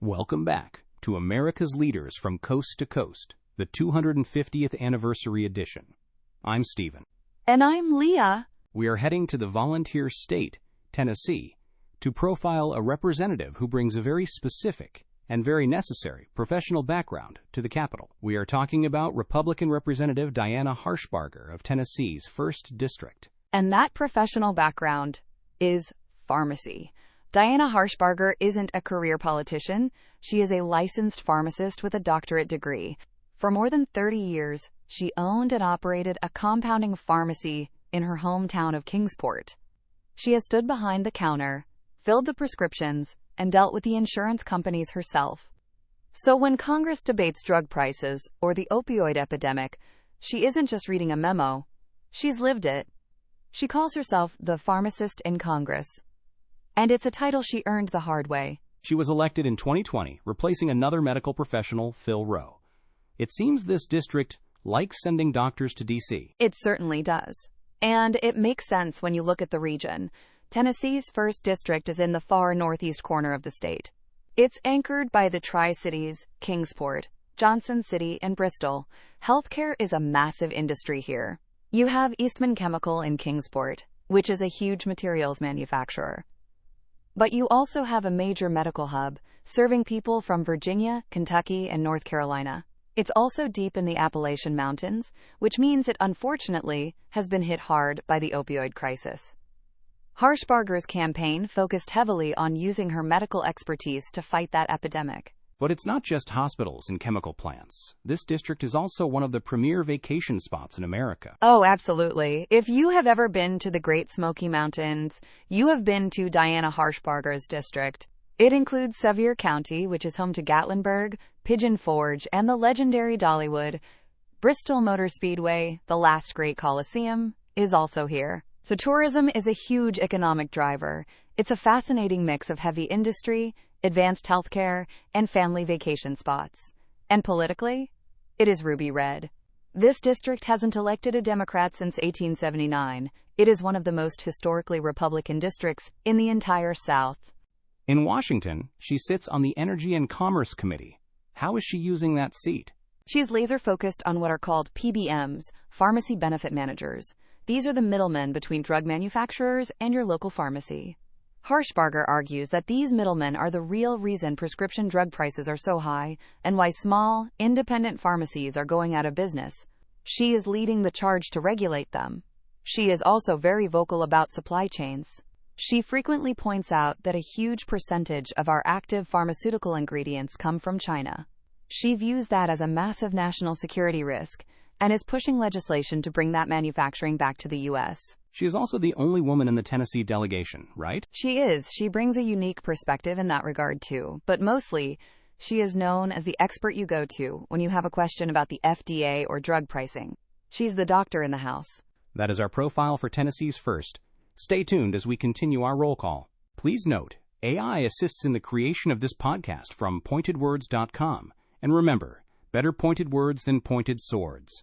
Welcome back to America's Leaders from Coast to Coast, the 250th Anniversary Edition. I'm Stephen. And I'm Leah. We are heading to the volunteer state, Tennessee, to profile a representative who brings a very specific and very necessary professional background to the Capitol. We are talking about Republican Representative Diana Harshbarger of Tennessee's 1st District. And that professional background is pharmacy. Diana Harshbarger isn't a career politician. She is a licensed pharmacist with a doctorate degree. For more than 30 years, she owned and operated a compounding pharmacy in her hometown of Kingsport. She has stood behind the counter, filled the prescriptions, and dealt with the insurance companies herself. So when Congress debates drug prices or the opioid epidemic, she isn't just reading a memo, she's lived it. She calls herself the Pharmacist in Congress. And it's a title she earned the hard way. She was elected in 2020, replacing another medical professional, Phil Rowe. It seems this district likes sending doctors to D.C. It certainly does. And it makes sense when you look at the region. Tennessee's 1st District is in the far northeast corner of the state. It's anchored by the Tri-Cities, Kingsport, Johnson City, and Bristol. Healthcare is a massive industry here. You have Eastman Chemical in Kingsport, which is a huge materials manufacturer. But you also have a major medical hub, serving people from Virginia, Kentucky, and North Carolina. It's also deep in the Appalachian Mountains, which means it unfortunately has been hit hard by the opioid crisis. Harshbarger's campaign focused heavily on using her medical expertise to fight that epidemic. But it's not just hospitals and chemical plants. This district is also one of the premier vacation spots in America. Oh, absolutely. If you have ever been to the Great Smoky Mountains, you have been to Diana Harshbarger's district. It includes Sevier County, which is home to Gatlinburg, Pigeon Forge, and the legendary Dollywood. Bristol Motor Speedway, the last great Coliseum, is also here. So tourism is a huge economic driver. It's a fascinating mix of heavy industry, advanced healthcare, and family vacation spots. And politically, it is ruby red. This district hasn't elected a Democrat since 1879. It is one of the most historically Republican districts in the entire South. In Washington, she sits on the Energy and Commerce Committee. How is she using that seat? She's laser-focused on what are called PBMs, pharmacy benefit managers. These are the middlemen between drug manufacturers and your local pharmacy. Harshbarger argues that these middlemen are the real reason prescription drug prices are so high and why small, independent pharmacies are going out of business. She is leading the charge to regulate them. She is also very vocal about supply chains. She frequently points out that a huge percentage of our active pharmaceutical ingredients come from China. She views that as a massive national security risk and is pushing legislation to bring that manufacturing back to the U.S. She is also the only woman in the Tennessee delegation, right? She is. She brings a unique perspective in that regard, too. But mostly, she is known as the expert you go to when you have a question about the FDA or drug pricing. She's the doctor in the house. That is our profile for Tennessee's 1st. Stay tuned as we continue our roll call. Please note, AI assists in the creation of this podcast from pointedwords.com. And remember, better pointed words than pointed swords.